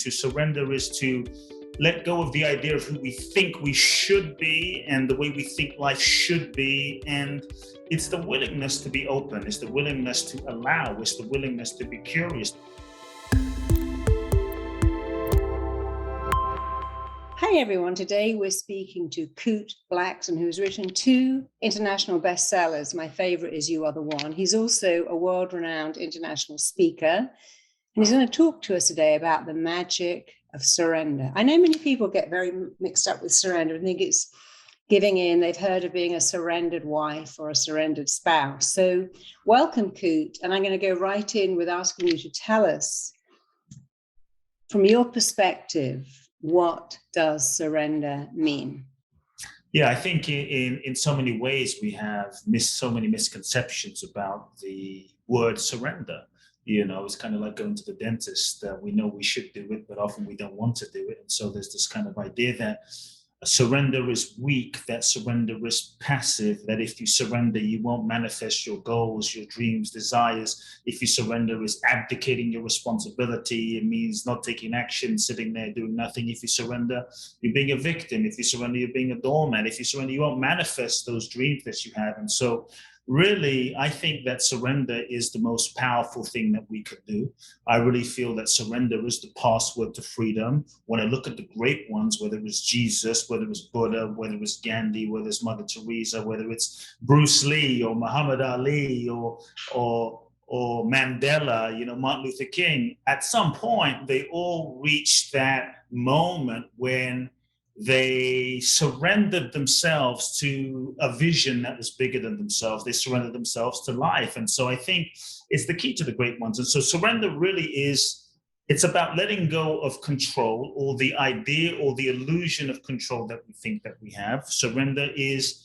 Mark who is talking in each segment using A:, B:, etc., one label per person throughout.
A: To surrender is to let go of the idea of who we think we should be and the way we think life should be. And it's the willingness to be open. It's the willingness to allow. It's the willingness to be curious.
B: Hi everyone, today we're speaking to Kute Blackson, who's written 2 international bestsellers. My favorite is You Are the One. He's also a world-renowned international speaker, and he's going to talk to us today about the magic of surrender. I know many people get very mixed up with surrender and think it's giving in. They've heard of being a surrendered wife or a surrendered spouse. So welcome, Kute, and I'm going to go right in with asking you to tell us, from your perspective, what does surrender mean?
A: Yeah, I think in so many ways we have so many misconceptions about the word surrender. You know, it's kind of like going to the dentist. We know we should do it, but often we don't want to do it. And so there's this kind of idea that surrender is weak, that surrender is passive, that if you surrender, you won't manifest your goals, your dreams, desires. If you surrender is abdicating your responsibility. It means not taking action, sitting there doing nothing. If you surrender, you're being a victim. If you surrender, you're being a doormat. If you surrender, you won't manifest those dreams that you have. And so really, I think that surrender is the most powerful thing that we could do. I really feel that surrender is the password to freedom. When I look at the great ones, whether it's Jesus, whether it's Buddha, whether it's Gandhi, whether it's Mother Teresa, whether it's Bruce Lee or Muhammad Ali or Mandela, you know, Martin Luther King, at some point, they all reached that moment when they surrendered themselves to a vision that was bigger than themselves. They surrendered themselves to life. And so I think it's the key to the great ones. And so surrender really it's about letting go of control, or the idea or the illusion of control that we think that we have. Surrender is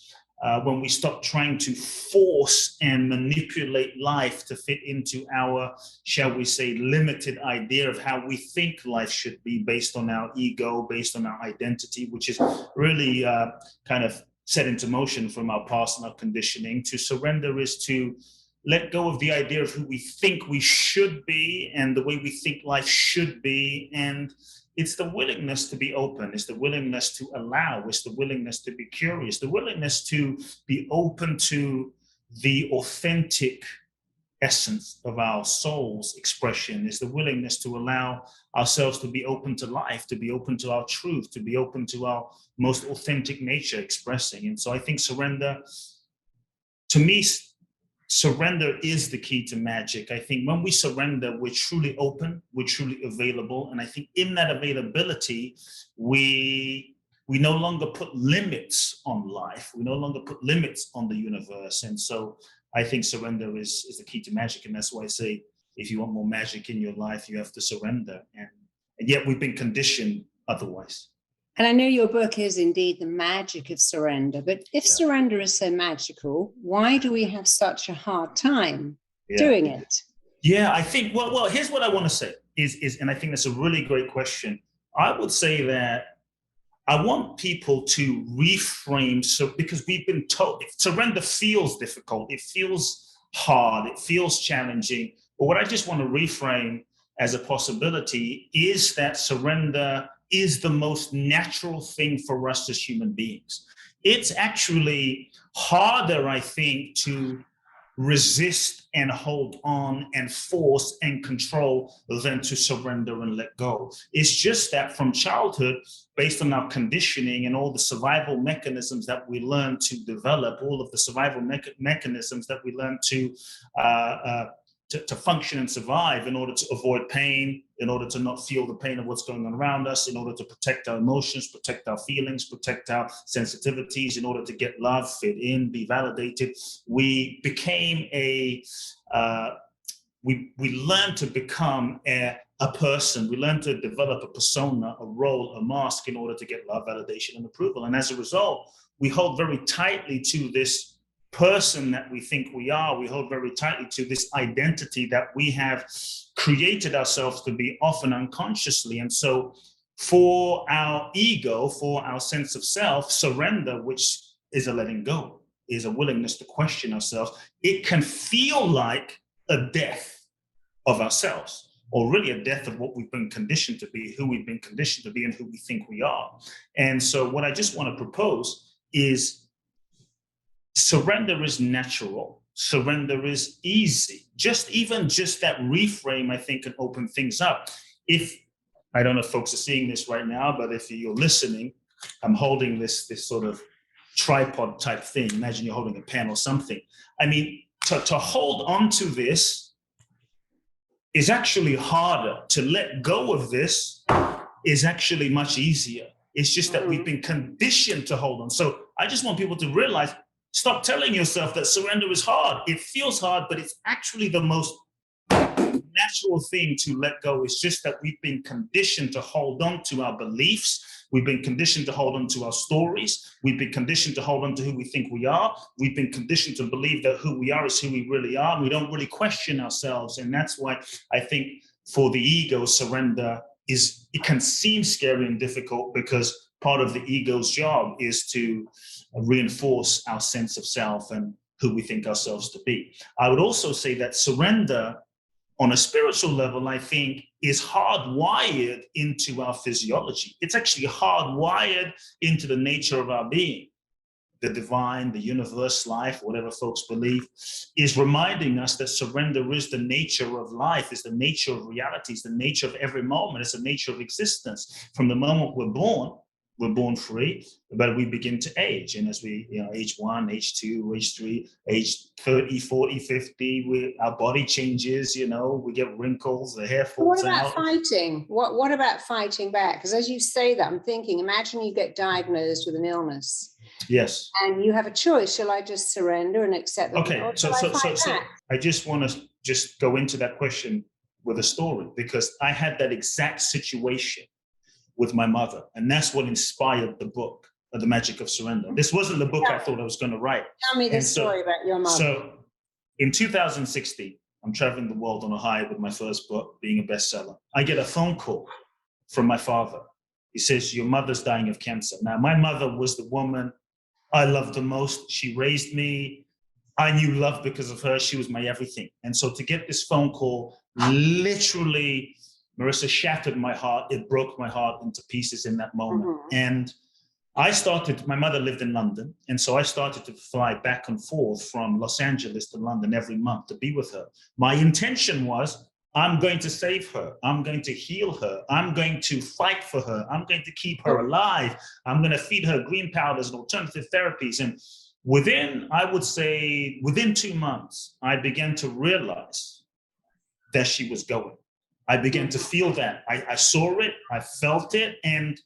A: when we stop trying to force and manipulate life to fit into our, shall we say, limited idea of how we think life should be based on our ego, based on our identity, which is really kind of set into motion from our past and our conditioning. To surrender is to let go of the idea of who we think we should be and the way we think life should be. And it's the willingness to be open. It's the willingness to allow. It's the willingness to be curious, the willingness to be open to the authentic essence of our soul's expression. Is the willingness to allow ourselves to be open to life, to be open to our truth, to be open to our most authentic nature expressing. And so I think surrender, to me, surrender is the key to magic. I think when we surrender, we're truly open, we're truly available. And I think in that availability, we no longer put limits on life. We no longer put limits on the universe. And so I think surrender is the key to magic. And that's why I say, if you want more magic in your life, you have to surrender. And yet we've been conditioned otherwise.
B: And I know your book is indeed the magic of surrender, but if surrender is so magical, why do we have such a hard time doing it?
A: Yeah, I think, well, here's what I want to say is, and I think that's a really great question. I would say that I want people to reframe, because we've been told surrender feels difficult, it feels hard, it feels challenging. But what I just want to reframe as a possibility is that surrender is the most natural thing for us as human beings. It's actually harder, I think, to resist and hold on and force and control than to surrender and let go. It's just that from childhood, based on our conditioning and all the survival mechanisms that we learn to develop, all of the survival mechanisms that we learn to function and survive in order to avoid pain, in order to not feel the pain of what's going on around us, in order to protect our emotions, protect our feelings, protect our sensitivities, in order to get love, fit in, be validated. We became we learned to become a person. We learned to develop a persona, a role, a mask in order to get love, validation, and approval. And as a result, we hold very tightly to this person that we think we are. We hold very tightly to this identity that we have created ourselves to be, often unconsciously. And so for our ego, for our sense of self, surrender, which is a letting go, is a willingness to question ourselves. It can feel like a death of ourselves. or really a death of what we've been conditioned to be, who we've been conditioned to be, and who we think we are. And so what I just want to propose is surrender is natural. Surrender is easy. Just that reframe, I think, can open things up. If, I don't know if folks are seeing this right now, but if you're listening, I'm holding this sort of tripod type thing. Imagine you're holding a pen or something. I mean, to hold on to this is actually harder. To let go of this is actually much easier. It's just that we've been conditioned to hold on. So I just want people to realize, stop telling yourself that surrender is hard. It feels hard, but it's actually the most natural thing to let go. It's just that we've been conditioned to hold on to our beliefs. We've been conditioned to hold on to our stories. We've been conditioned to hold on to who we think we are. We've been conditioned to believe that who we are is who we really are. And we don't really question ourselves. And that's why I think for the ego, surrender it can seem scary and difficult, because part of the ego's job is to reinforce our sense of self and who we think ourselves to be. I would also say that surrender on a spiritual level, I think, is hardwired into our physiology. It's actually hardwired into the nature of our being. The divine, the universe, life, whatever folks believe, is reminding us that surrender is the nature of life, is the nature of reality, is the nature of every moment, it's the nature of existence. From the moment we're born free, but we begin to age. And as we, age 1, age 2, age 3, age 30, 40, 50, our body changes, we get wrinkles, the hair falls out.
B: What about fighting? What about fighting back? Because as you say that, I'm thinking, imagine you get diagnosed with an illness.
A: Yes.
B: And you have a choice. Shall I just surrender and accept that?
A: Okay, so I just want to just go into that question with a story, because I had that exact situation with my mother. And that's what inspired the book, The Magic of Surrender. This wasn't the book I thought I was going to write.
B: Tell me the story about your mother.
A: So in 2016, I'm traveling the world on a high with my first book being a bestseller. I get a phone call from my father. He says, your mother's dying of cancer. Now, my mother was the woman I loved the most. She raised me. I knew love because of her. She was my everything. And so to get this phone call, literally, Marisa, shattered my heart. It broke my heart into pieces in that moment. And my mother lived in London. And so I started to fly back and forth from Los Angeles to London every month to be with her. My intention was, I'm going to save her. I'm going to heal her. I'm going to fight for her. I'm going to keep her alive. I'm going to feed her green powders and alternative therapies. And within 2 months, I began to realize that she was going. I began to feel that. I saw it, I felt it, and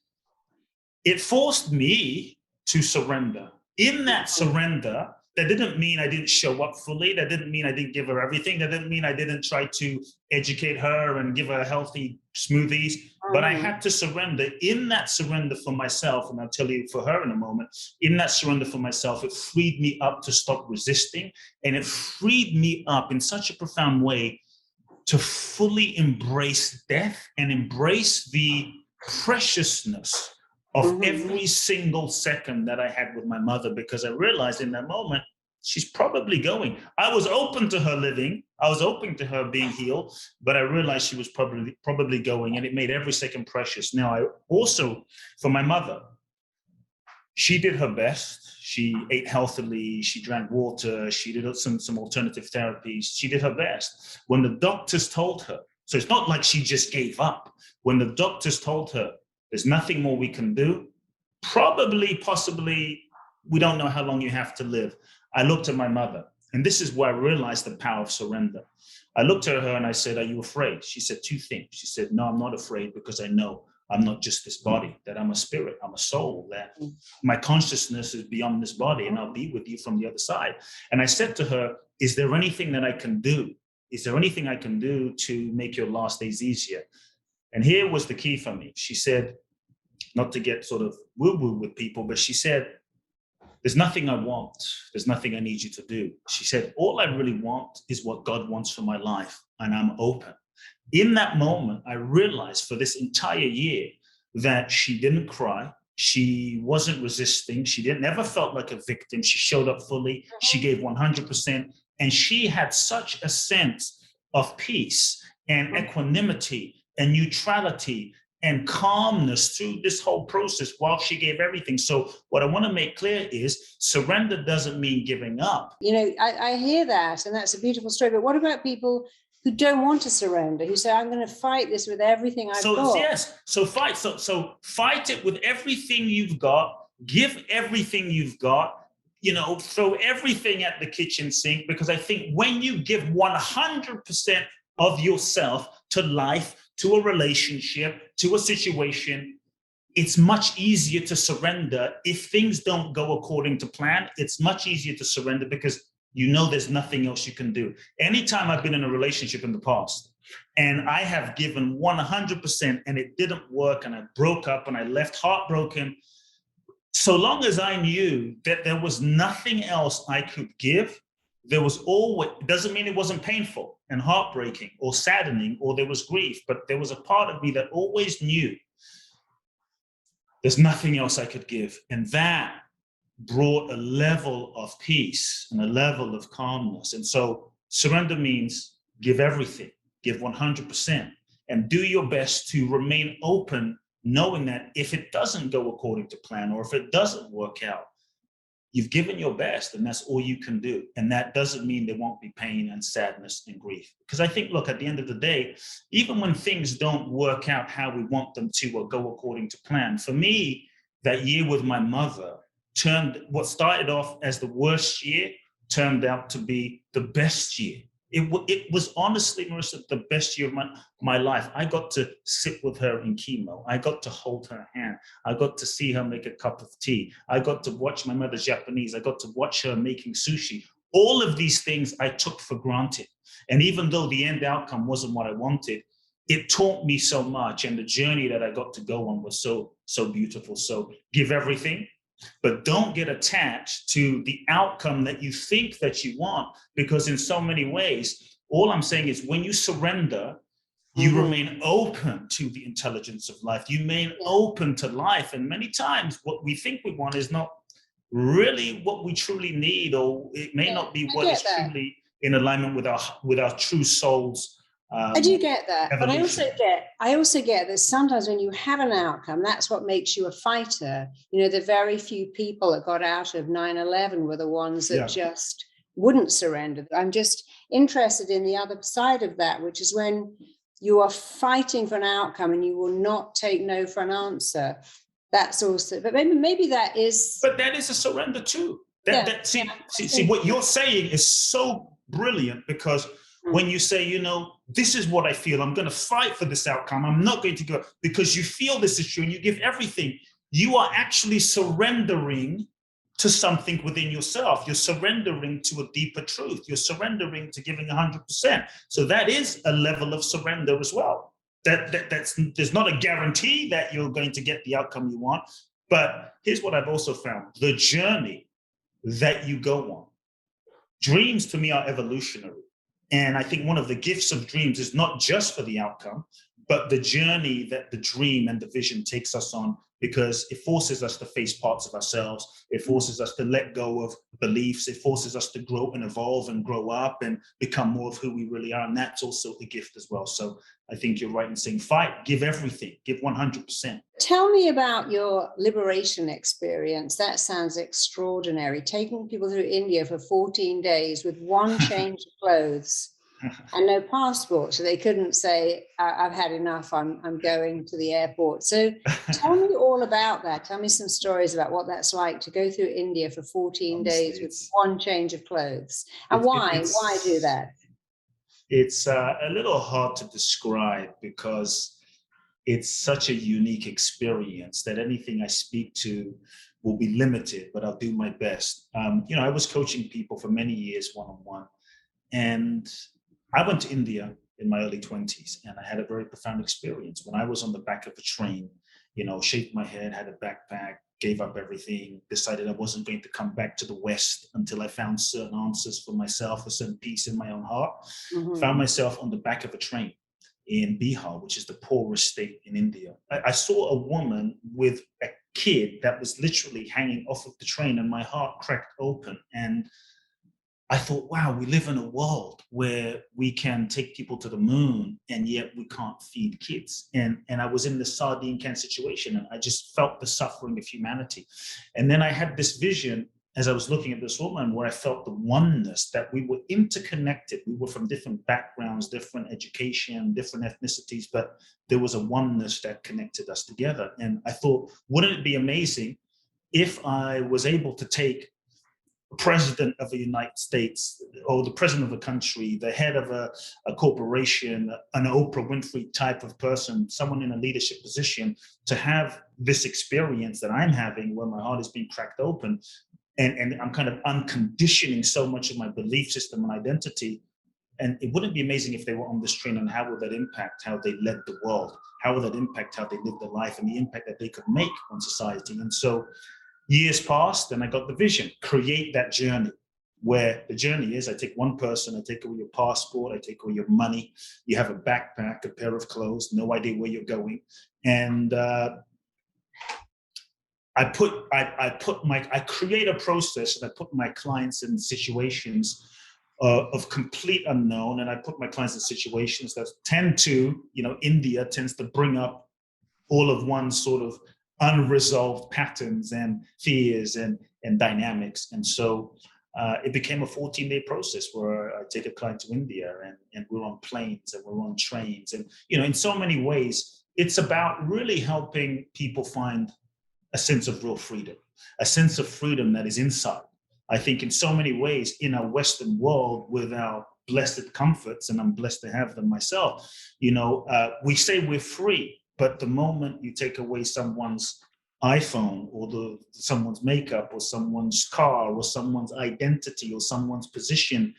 A: it forced me to surrender. In that surrender, that didn't mean I didn't show up fully. That didn't mean I didn't give her everything. That didn't mean I didn't try to educate her and give her healthy smoothies. But I had to surrender. In that surrender for myself, and I'll tell you for her in a moment, in that surrender for myself, it freed me up to stop resisting. And it freed me up in such a profound way to fully embrace death and embrace the preciousness of every single second that I had with my mother, because I realized in that moment, she's probably going. I was open to her living. I was open to her being healed, but I realized she was probably going, and it made every second precious. Now, I also, for my mother, she did her best. She ate healthily. She drank water. She did some alternative therapies. She did her best. When the doctors told her, so it's not like she just gave up. When the doctors told her, there's nothing more we can do, possibly, we don't know how long you have to live. I looked at my mother, and this is where I realized the power of surrender. I looked at her and I said, are you afraid? She said 2 things. She said, no, I'm not afraid, because I know I'm not just this body, that I'm a spirit, I'm a soul, that my consciousness is beyond this body, and I'll be with you from the other side. And I said to her, is there anything that I can do? Is there anything I can do to make your last days easier? And here was the key for me. She said, not to get sort of woo-woo with people, but she said, there's nothing I want. There's nothing I need you to do. She said, all I really want is what God wants for my life, and I'm open. In that moment, I realized for this entire year that she didn't cry. She wasn't resisting. She never felt like a victim. She showed up fully. She gave 100%. And she had such a sense of peace and equanimity and neutrality and calmness through this whole process while she gave everything. So what I want to make clear is surrender doesn't mean giving up.
B: You know, I hear that, and that's a beautiful story. But what about people who don't want to surrender, who say, I'm going to fight this with everything I've got?
A: Yes, so fight. So fight it with everything you've got. Give everything you've got. Throw everything at the kitchen sink, because I think when you give 100% of yourself to life, to a relationship, to a situation, it's much easier to surrender. If things don't go according to plan, it's much easier to surrender because there's nothing else you can do. Anytime I've been in a relationship in the past and I have given 100% and it didn't work and I broke up and I left heartbroken, so long as I knew that there was nothing else I could give, there was always, doesn't mean it wasn't painful and heartbreaking or saddening or there was grief, but there was a part of me that always knew there's nothing else I could give. And that brought a level of peace and a level of calmness. And so surrender means give everything, give 100%, and do your best to remain open, knowing that if it doesn't go according to plan or if it doesn't work out, you've given your best and that's all you can do. And that doesn't mean there won't be pain and sadness and grief. Because I think, look, at the end of the day, even when things don't work out how we want them to or go according to plan, for me, that year with my mother what started off as the worst year turned out to be the best year. It was honestly, Marisa, the best year of my life. I got to sit with her in chemo. I got to hold her hand. I got to see her make a cup of tea. I got to watch my mother's Japanese. I got to watch her making sushi. All of these things I took for granted. And even though the end outcome wasn't what I wanted, it taught me so much. And the journey that I got to go on was so beautiful. So give everything, but don't get attached to the outcome that you think that you want, because in so many ways, all I'm saying is when you surrender, you remain open to the intelligence of life. You remain open to life. And many times what we think we want is not really what we truly need, or it may not be what is truly in alignment with our true souls.
B: I do get that,
A: evolution.
B: But I also get that sometimes when you have an outcome, that's what makes you a fighter. The very few people that got out of 9/11 were the ones that just wouldn't surrender. I'm just interested in the other side of that, which is when you are fighting for an outcome and you will not take no for an answer. That's also, but maybe that is.
A: But that is a surrender too. See, what you're saying is so brilliant, because when you say, this is what I feel, I'm going to fight for this outcome, I'm not going to go, because you feel this is true and you give everything, you are actually surrendering to something within yourself. You're surrendering to a deeper truth. You're surrendering to giving 100%. So that is a level of surrender as well. There's not a guarantee that you're going to get the outcome you want. But here's what I've also found: the journey that you go on. Dreams to me are evolutionary. And I think one of the gifts of dreams is not just for the outcome, but the journey that the dream and the vision takes us on, because it forces us to face parts of ourselves. It forces us to let go of beliefs. It forces us to grow and evolve and grow up and become more of who we really are. And that's also a gift as well. So I think you're right in saying fight, give everything, give 100%.
B: Tell me about your liberation experience. That sounds extraordinary. Taking people through India for 14 days with one change of clothes and no passport. So they couldn't say, I've had enough, I'm going to the airport. So tell me all about that. Tell me some stories about what that's like to go through India for 14 days with one change of clothes. And why do that?
A: It's a little hard to describe, because it's such a unique experience that anything I speak to will be limited, but I'll do my best. I was coaching people for many years one-on-one, and I went to India in my early 20s, and I had a very profound experience when I was on the back of a train, shaved my head, had a backpack, gave up everything, decided I wasn't going to come back to the West until I found certain answers for myself, a certain peace in my own heart. Found myself on the back of a train in Bihar, which is the poorest state in India. I saw a woman with a kid that was literally hanging off of the train, and my heart cracked open. And I thought, wow, we live in a world where we can take people to the moon and yet we can't feed kids. And I was in this sardine can situation, and I just felt the suffering of humanity. And then I had this vision as I was looking at this woman where I felt the oneness, that we were interconnected. We were from different backgrounds, different education, different ethnicities, but there was a oneness that connected us together. And I thought, wouldn't it be amazing if I was able to take president of the United States, or the president of a country, the head of a corporation, an Oprah Winfrey type of person, someone in a leadership position, to have this experience that I'm having where my heart is being cracked open, and I'm kind of unconditioning so much of my belief system and identity. And it wouldn't be amazing if they were on this train, and how would that impact how they led the world? How would that impact how they lived their life and the impact that they could make on society? And so years passed, and I got the vision: create that journey, where the journey is, I take one person, I take away your passport, I take away your money, you have a backpack, a pair of clothes, no idea where you're going. And I create a process, and I put my clients in situations of complete unknown. And I put my clients in situations that tend to, India tends to bring up all of one's sort of unresolved patterns and fears and dynamics. And so it became a 14-day process where I take a client to India, and we're on planes and we're on trains. And, in so many ways, it's about really helping people find a sense of real freedom, a sense of freedom that is inside. I think in so many ways, in our Western world, with our blessed comforts, and I'm blessed to have them myself, we say we're free, but the moment you take away someone's iPhone, or someone's makeup, or someone's car, or someone's identity, or someone's position,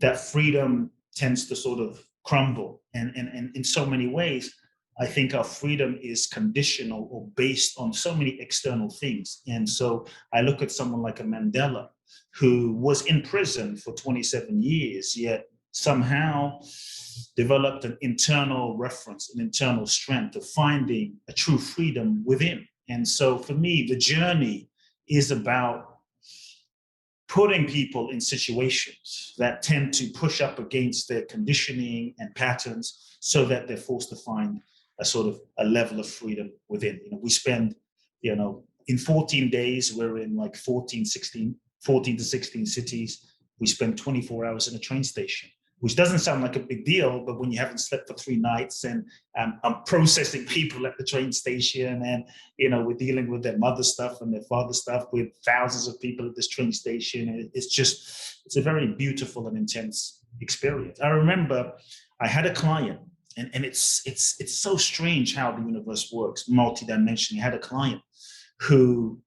A: that freedom tends to sort of crumble. And in so many ways, I think our freedom is conditional or based on so many external things. And so I look at someone like a Mandela, who was in prison for 27 years, yet somehow developed an internal reference, an internal strength of finding a true freedom within. And so for me, the journey is about putting people in situations that tend to push up against their conditioning and patterns, so that they're forced to find a sort of a level of freedom within. We spend, in 14 days, we're in like 14 to 16 cities. We spend 24 hours in a train station, which doesn't sound like a big deal, but when you haven't slept for 3 nights, and I'm processing people at the train station, and, we're dealing with their mother stuff and their father stuff, with thousands of people at this train station. It's a very beautiful and intense experience. I remember I had a client, and it's so strange how the universe works, multidimensionally. I had a client who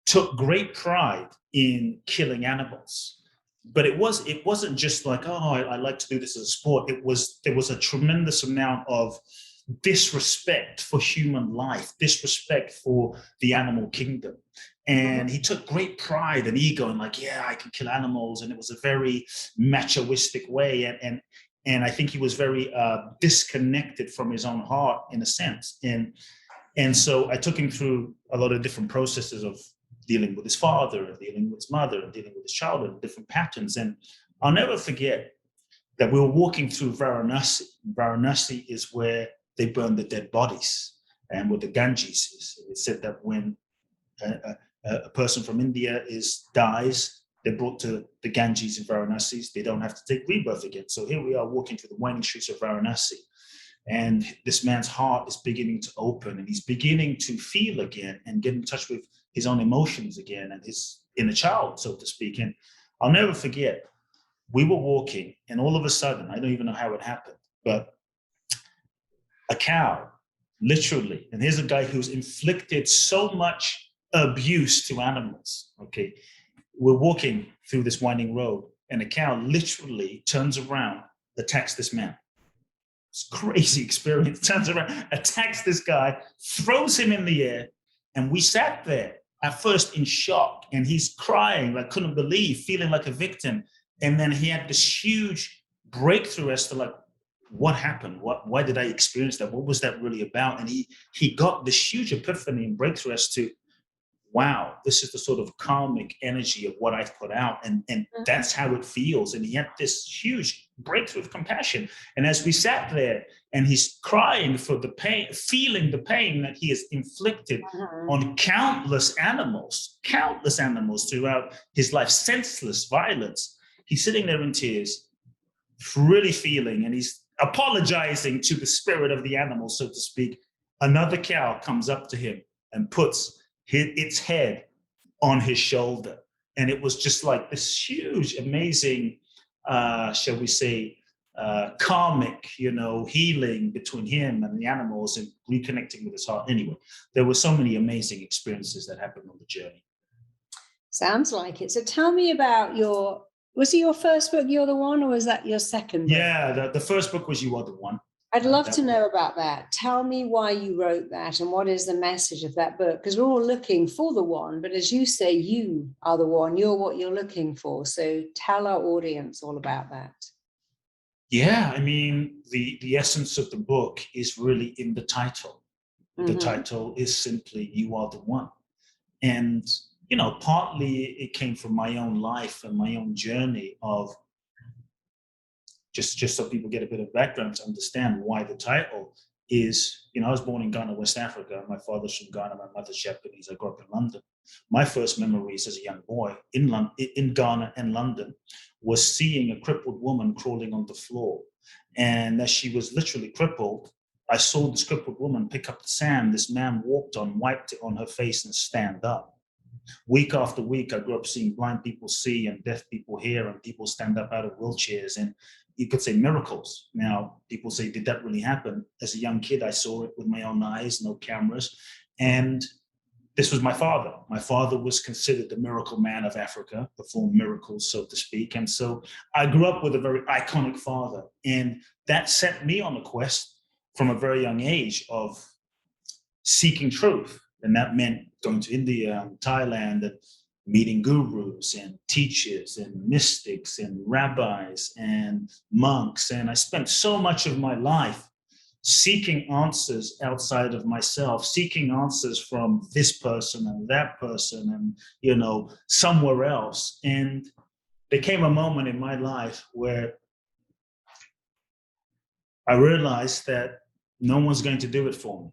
A: took great pride in killing animals. But it wasn't just like, oh, I like to do this as a sport. There was a tremendous amount of disrespect for human life, disrespect for the animal kingdom. And he took great pride and ego in, like, yeah, I can kill animals. And it was a very machoistic way. And I think he was very disconnected from his own heart, in a sense. And so I took him through a lot of different processes of dealing with his father, and dealing with his mother, and dealing with his childhood, different patterns. And I'll never forget that we were walking through Varanasi. Varanasi is where they burn the dead bodies, and where the Ganges is. It said that when a person from India dies, they're brought to the Ganges in Varanasi. They don't have to take rebirth again. So here we are walking through the winding streets of Varanasi. And this man's heart is beginning to open, and he's beginning to feel again and get in touch with his own emotions again, and his inner child, so to speak. And I'll never forget, we were walking, and all of a sudden, I don't even know how it happened, but a cow, literally, and here's a guy who's inflicted so much abuse to animals, okay? We're walking through this winding road, and a cow literally turns around, attacks this man. It's a crazy experience. Turns around, attacks this guy, throws him in the air, and we sat there at first in shock, and he's crying, like couldn't believe, feeling like a victim. And then he had this huge breakthrough as to, like, what happened? Why did I experience that? What was that really about? And he got this huge epiphany and breakthrough as to wow, this is the sort of karmic energy of what I've put out. And that's how it feels. And he had this huge breakthrough of compassion. And as we sat there and he's crying for the pain, feeling the pain that he has inflicted on countless animals throughout his life, senseless violence. He's sitting there in tears, really feeling, and he's apologizing to the spirit of the animal, so to speak. Another cow comes up to him and puts its head on his shoulder. And it was just like this huge, amazing, shall we say, karmic, healing between him and the animals and reconnecting with his heart. Anyway, there were so many amazing experiences that happened on the journey.
B: Sounds like it. So tell me about was it your first book, You're the One, or was that your second book?
A: Yeah, the first book was You Are the One.
B: I'd love to know about that. Tell me why you wrote that and what is the message of that book? Because we're all looking for the one, but as you say, you are the one. You're what you're looking for. So tell our audience all about that.
A: Yeah, I mean, the essence of the book is really in the title. The title is simply You Are the One. And, partly it came from my own life and my own journey of just so people get a bit of background to understand why the title is, I was born in Ghana, West Africa. My father's from Ghana, my mother's Japanese. I grew up in London. My first memories as a young boy in Ghana and London was seeing a crippled woman crawling on the floor. And as she was literally crippled, I saw this crippled woman pick up the sand this man walked on, wiped it on her face and stand up. Week after week, I grew up seeing blind people see and deaf people hear and people stand up out of wheelchairs. And you could say miracles. Now, people say, did that really happen? As a young kid, I saw it with my own eyes, no cameras. And this was my father. My father was considered the miracle man of Africa, performed miracles, so to speak. And so I grew up with a very iconic father. And that set me on a quest from a very young age of seeking truth. And that meant going to India and Thailand and meeting gurus and teachers and mystics and rabbis and monks. And I spent so much of my life seeking answers outside of myself, seeking answers from this person and that person and, somewhere else. And there came a moment in my life where I realized that no one's going to do it for me.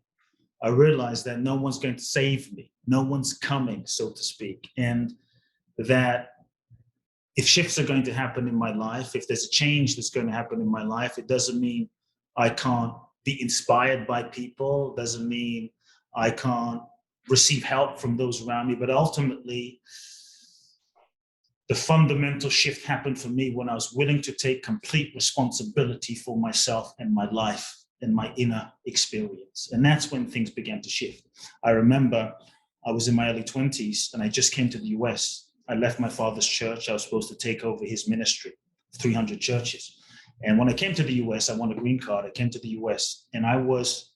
A: I realized that no one's going to save me. No one's coming, so to speak. And that if shifts are going to happen in my life, if there's a change that's going to happen in my life, it doesn't mean I can't be inspired by people, doesn't mean I can't receive help from those around me. But ultimately, the fundamental shift happened for me when I was willing to take complete responsibility for myself and my life and my inner experience. And that's when things began to shift. I remember I was in my early 20s and I just came to the US. I left my father's church. I was supposed to take over his ministry, 300 churches. And when I came to the US, I won a green card. I came to the US and I was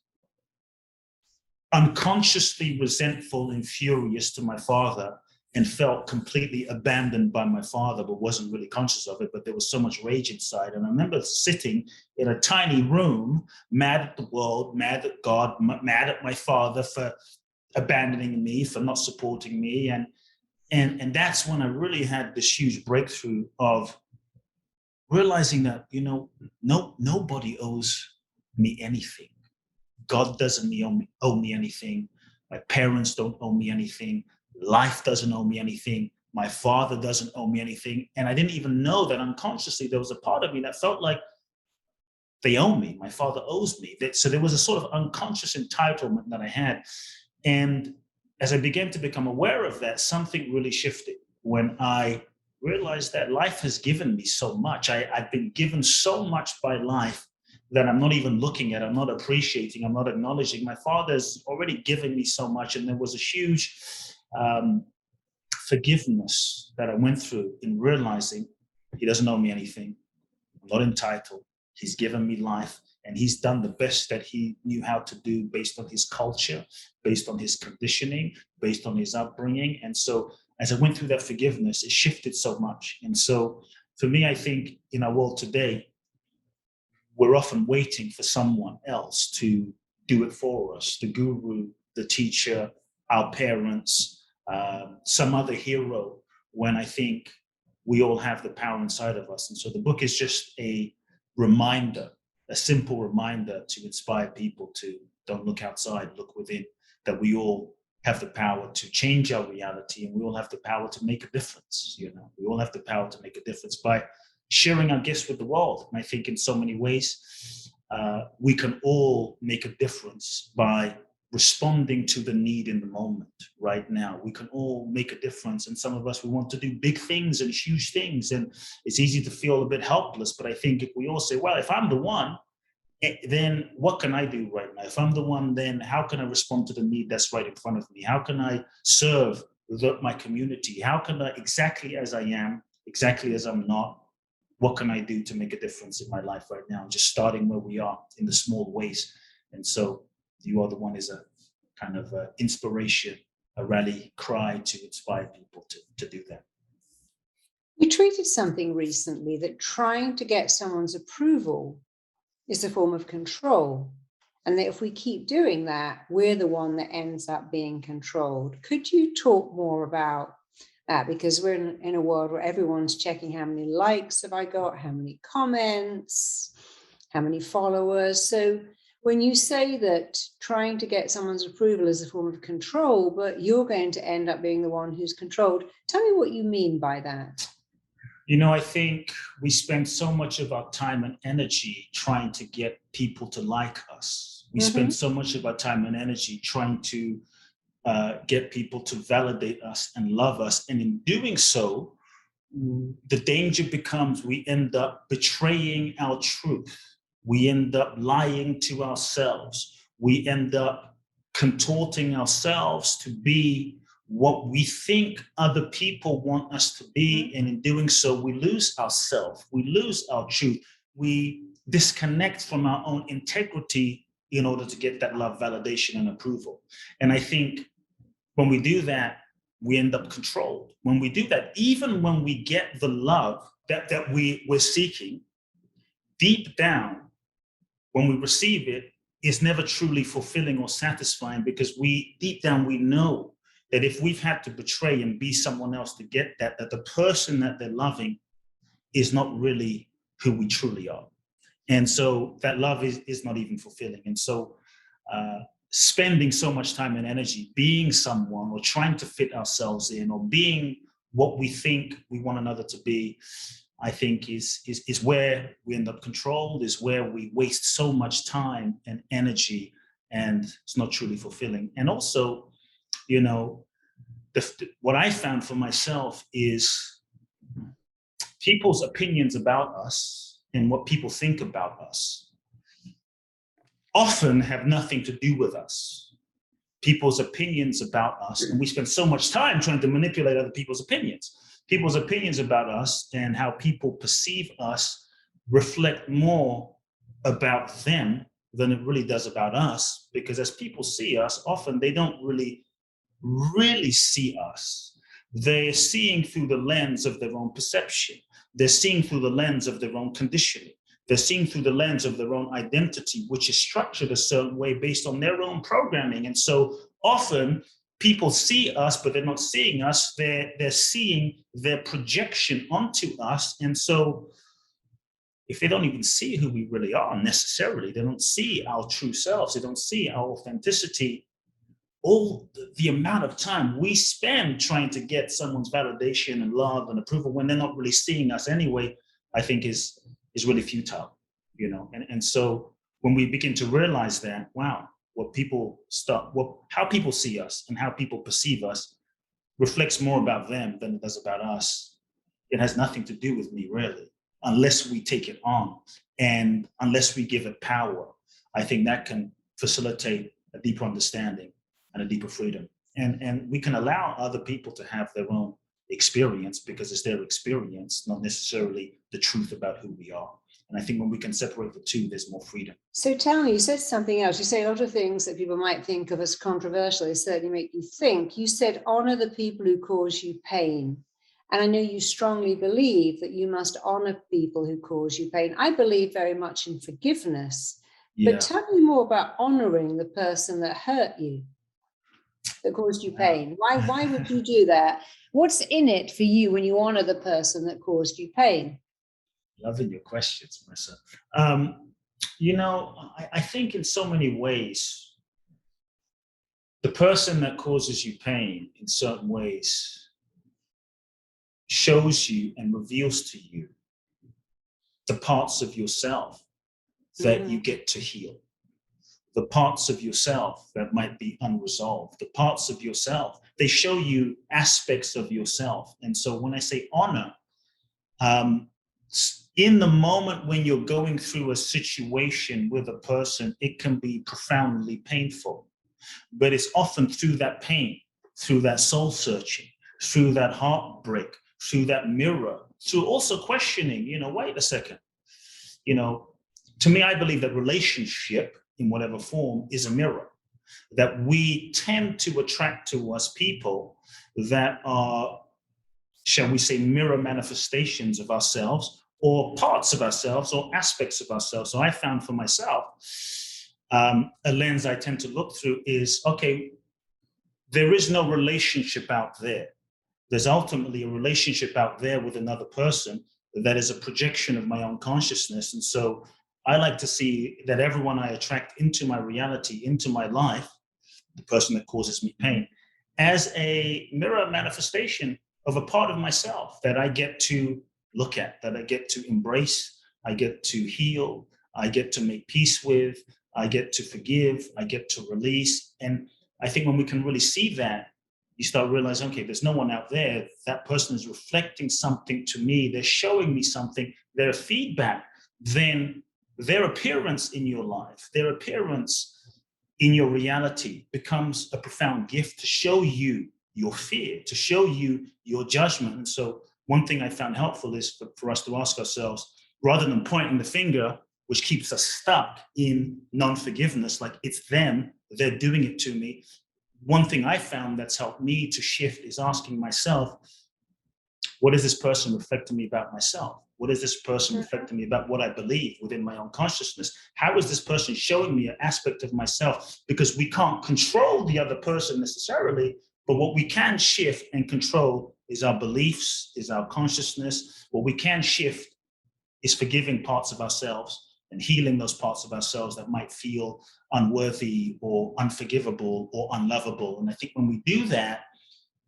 A: unconsciously resentful and furious to my father and felt completely abandoned by my father, but wasn't really conscious of it. But there was so much rage inside. And I remember sitting in a tiny room, mad at the world, mad at God, mad at my father for abandoning me, for not supporting me. And that's when I really had this huge breakthrough of realizing that, nobody owes me anything. God doesn't owe me anything. My parents don't owe me anything. Life doesn't owe me anything. My father doesn't owe me anything. And I didn't even know that unconsciously there was a part of me that felt like they owe me. My father owes me. So there was a sort of unconscious entitlement that I had. And as I began to become aware of that, something really shifted when I realized that life has given me so much. I've been given so much by life that I'm not even looking at, I'm not appreciating, I'm not acknowledging. My father's already given me so much. And there was a huge forgiveness that I went through in realizing he doesn't owe me anything. I'm not entitled. He's given me life and he's done the best that he knew how to do based on his culture, based on his conditioning, based on his upbringing. And so as I went through that forgiveness, it shifted so much. And so for me, I think in our world today, we're often waiting for someone else to do it for us, the guru, the teacher, our parents, some other hero, when I think we all have the power inside of us. And so the book is just a reminder, a simple reminder to inspire people to don't look outside, look within, that we all have the power to change our reality, and we all have the power to make a difference. You know, we all have the power to make a difference by sharing our gifts with the world. And I think in so many ways, we can all make a difference by responding to the need in the moment right now. We can all make a difference. And some of us, we want to do big things and huge things. And it's easy to feel a bit helpless. But I think if we all say, well, if I'm the one, then what can I do right now? If I'm the one, then how can I respond to the need that's right in front of me? How can I serve my community? How can I, exactly as I am, exactly as I'm not, what can I do to make a difference in my life right now? Just starting where we are in the small ways. And so You Are the One is a kind of a inspiration, a rally cry to inspire people to do that.
B: You tweeted something recently that trying to get someone's approval is a form of control, and that if we keep doing that, we're the one that ends up being controlled. Could you talk more about that? Because we're in a world where everyone's checking how many likes have I got, how many comments, how many followers. So when you say that trying to get someone's approval is a form of control, but you're going to end up being the one who's controlled, tell me what you mean by that.
A: You know, I think we spend so much of our time and energy trying to get people to like us. We spend so much of our time and energy trying to get people to validate us and love us. And in doing so, the danger becomes we end up betraying our truth. We end up lying to ourselves. We end up contorting ourselves to be what we think other people want us to be. And in doing so, we lose ourselves. We lose our truth. We disconnect from our own integrity in order to get that love, validation, and approval. And I think when we do that, we end up controlled. When we do that, even when we get the love that we're seeking, deep down, when we receive it, it's never truly fulfilling or satisfying, because deep down we know that if we've had to betray and be someone else to get that the person that they're loving is not really who we truly are. And so that love is not even fulfilling. And so spending so much time and energy being someone, or trying to fit ourselves in, or being what we think we want another to be, I think is where we end up controlled, is where we waste so much time and energy, and it's not truly fulfilling. And also, you know, what I found for myself is people's opinions about us and what people think about us often have nothing to do with us. People's opinions about us, and we spend so much time trying to manipulate other people's opinions. People's opinions about us and how people perceive us reflect more about them than it really does about us, because as people see us, often they don't really see us. They're seeing through the lens of their own perception. They're seeing through the lens of their own conditioning. They're seeing through the lens of their own identity, which is structured a certain way based on their own programming. And so often people see us, but they're not seeing us. They're seeing their projection onto us. And so if they don't even see who we really are necessarily, they don't see our true selves, they don't see our authenticity, all the amount of time we spend trying to get someone's validation and love and approval when they're not really seeing us anyway, I think is really futile, you know. And so when we begin to realize that, wow, how people see us and how people perceive us reflects more about them than it does about us. It has nothing to do with me, really, unless we take it on and unless we give it power. I think that can facilitate a deeper understanding and a deeper freedom. And we can allow other people to have their own experience because it's their experience, not necessarily the truth about who we are. And I think when we can separate the two, there's more freedom.
B: So tell me, you said something else. You say a lot of things that people might think of as controversial. They certainly make you think. You said, honor the people who cause you pain. And I know you strongly believe that you must honor people who cause you pain. I believe very much in forgiveness. Yeah. But tell me more about honoring the person that hurt you. that caused you pain? Why would you do that? What's in it for you when you honor the person that caused you pain?
A: Loving your questions, Marisa. I think in so many ways, the person that causes you pain in certain ways shows you and reveals to you the parts of yourself that you get to heal, the parts of yourself that might be unresolved, the parts of yourself. They show you aspects of yourself. And so when I say honor, in the moment when you're going through a situation with a person, it can be profoundly painful. But it's often through that pain, through that soul searching, through that heartbreak, through that mirror, through also questioning, wait a second. To me, I believe that relationship in whatever form is a mirror, that we tend to attract to us people that are, shall we say, mirror manifestations of ourselves, or parts of ourselves, or aspects of ourselves. So I found for myself, a lens I tend to look through is, okay, there is no relationship out there. There's ultimately a relationship out there with another person that is a projection of my own consciousness. And so I like to see that everyone I attract into my reality, into my life, the person that causes me pain, as a mirror manifestation of a part of myself that I get to look at, that I get to embrace, I get to heal, I get to make peace with, I get to forgive, I get to release. And I think when we can really see that, you start realizing, okay, there's no one out there. That person is reflecting something to me. They're showing me something, their feedback. Then their appearance in your life, their appearance in your reality becomes a profound gift to show you your fear, to show you your judgment. And so one thing I found helpful is for us to ask ourselves, rather than pointing the finger, which keeps us stuck in non-forgiveness, like it's them, they're doing it to me. One thing I found that's helped me to shift is asking myself, what is this person reflecting me about myself? What is this person reflecting me about what I believe within my own consciousness? How is this person showing me an aspect of myself? Because we can't control the other person necessarily, but what we can shift and control is our beliefs, is our consciousness. What we can shift is forgiving parts of ourselves and healing those parts of ourselves that might feel unworthy or unforgivable or unlovable. And I think when we do that,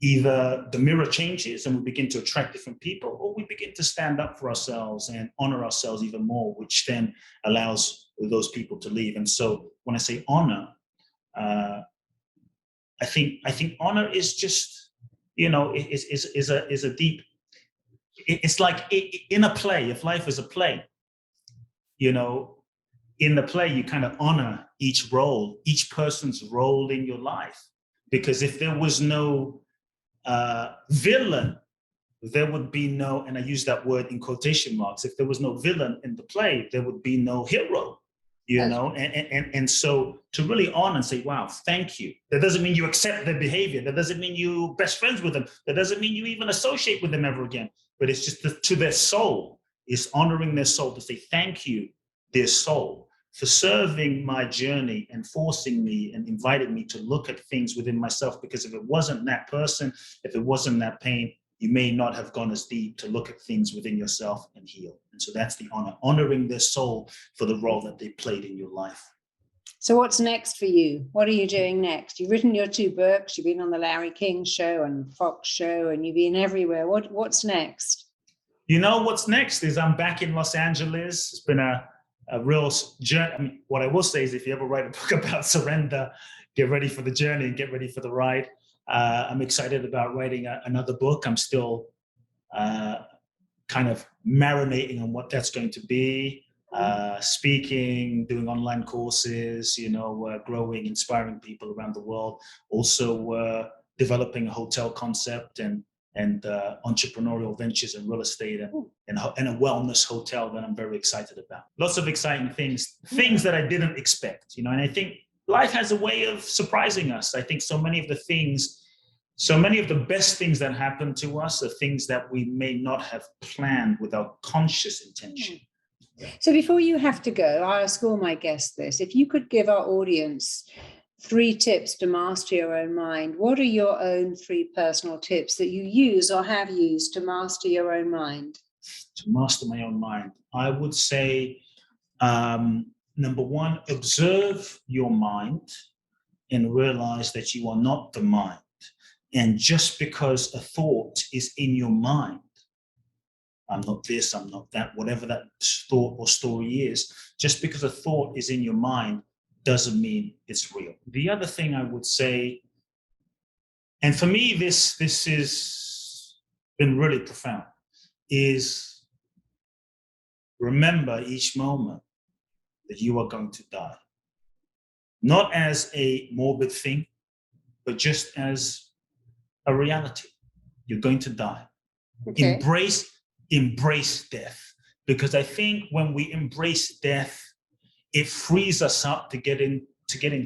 A: either the mirror changes and we begin to attract different people, or we begin to stand up for ourselves and honor ourselves even more, which then allows those people to leave. And so when I say honor, I think honor is just, is a deep, it's like in a play, if life is a play, in the play, you kind of honor each role, each person's role in your life. Because if there was no villain, there would be no, and I use that word in quotation marks, if there was no villain in the play, there would be no hero, and so to really honor and say, wow, thank you. That doesn't mean you accept their behavior. That doesn't mean you're best friends with them. That doesn't mean you even associate with them ever again. But it's just to their soul, is honoring their soul, to say thank you, dear soul, for serving my journey and forcing me and inviting me to look at things within myself. Because if it wasn't that person, if it wasn't that pain, you may not have gone as deep to look at things within yourself and heal. And so that's the honor, honoring their soul for the role that they played in your life.
B: So what's next for you? What are you doing next? You've written your 2 books, you've been on the Larry King show and Fox show, and you've been everywhere. What's next?
A: What's next is I'm back in Los Angeles. It's been a real journey. I mean, what I will say is if you ever write a book about surrender, get ready for the journey and get ready for the ride. I'm excited about writing another book. I'm still kind of marinating on what that's going to be. Speaking, doing online courses, growing, inspiring people around the world. Also developing a hotel concept and entrepreneurial ventures in real estate and a wellness hotel that I'm very excited about. Lots of exciting things that I didn't expect, and I think life has a way of surprising us. I think so many of the best things that happen to us are things that we may not have planned with our conscious intention.
B: So before you have to go, I ask all my guests this: if you could give our audience 3 tips to master your own mind. What are your own 3 personal tips that you use or have used to master your own mind?
A: To master my own mind, I would say, number 1, observe your mind and realize that you are not the mind. And just because a thought is in your mind, I'm not this, I'm not that, whatever that thought or story is, just because a thought is in your mind doesn't mean it's real. The other thing I would say, and for me, this has been really profound, is remember each moment that you are going to die. Not as a morbid thing, but just as a reality. You're going to die.
B: Okay.
A: Embrace death. Because I think when we embrace death, it frees us up to get in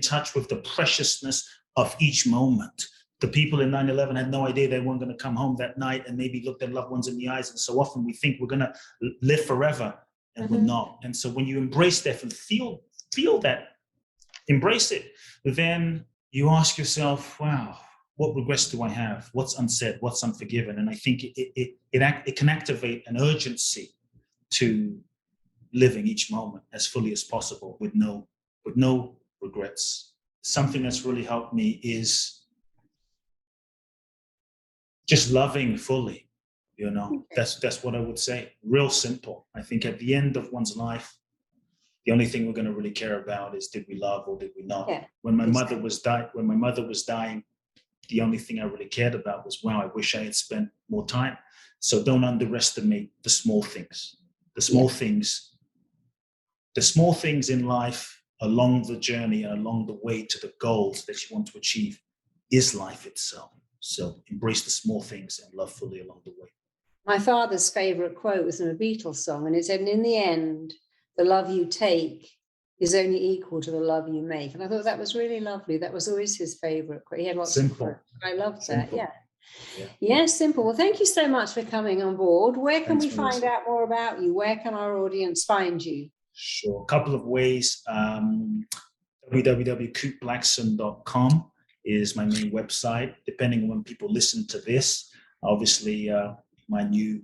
A: touch with the preciousness of each moment. The people in 9/11 had no idea they weren't going to come home that night and maybe look their loved ones in the eyes. And so often we think we're going to live forever, and we're not. And so when you embrace death and feel that, embrace it, then you ask yourself, wow, what regrets do I have? What's unsaid? What's unforgiven? And I think it can activate an urgency to living each moment as fully as possible with no regrets. Something that's really helped me is just loving fully. That's what I would say. Real simple. I think at the end of one's life, the only thing we're going to really care about is, did we love or did we not?
B: Yeah,
A: when my mother was dying, the only thing I really cared about was, wow, I wish I had spent more time. So don't underestimate the small things. The small things in life along the journey and along the way to the goals that you want to achieve is life itself. So embrace the small things and love fully along the way.
B: My father's favorite quote was in a Beatles song, and it said, "In the end, the love you take is only equal to the love you make." And I thought that was really lovely. That was always his favorite quote. He had lots of quotes. I loved that. Yeah. Yes, simple. Well, thank you so much for coming on board. Where can we find out more about you? Where can our audience find you?
A: Sure. A couple of ways. www.kuteblackson.com is my main website. Depending on when people listen to this, obviously my new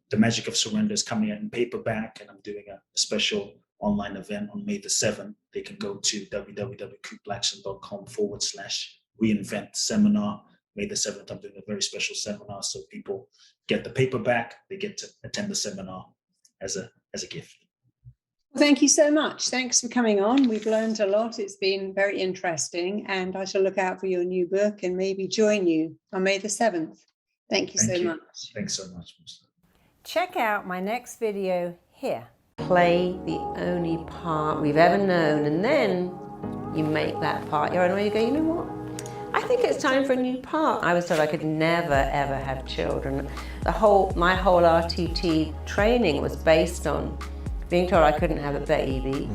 A: The Magic of Surrender is coming out in paperback, and I'm doing a special online event on May the 7th. They can go to www.kuteblackson.com/reinvent seminar. May the 7th, I'm doing a very special seminar, so people get the paperback, they get to attend the seminar as a gift.
B: Well, thank you so much. Thanks for coming on. We've learned a lot. It's been very interesting, and I shall look out for your new book and maybe join you on May the 7th. Thank you so much.
A: Thanks so much, Marisa.
C: Check out my next video here. Play the only part we've ever known, and then you make that part your own. Or you go, you know what? I think it's time for a new part. I was told I could never, ever have children. My whole RTT training was based on being told I couldn't have a baby.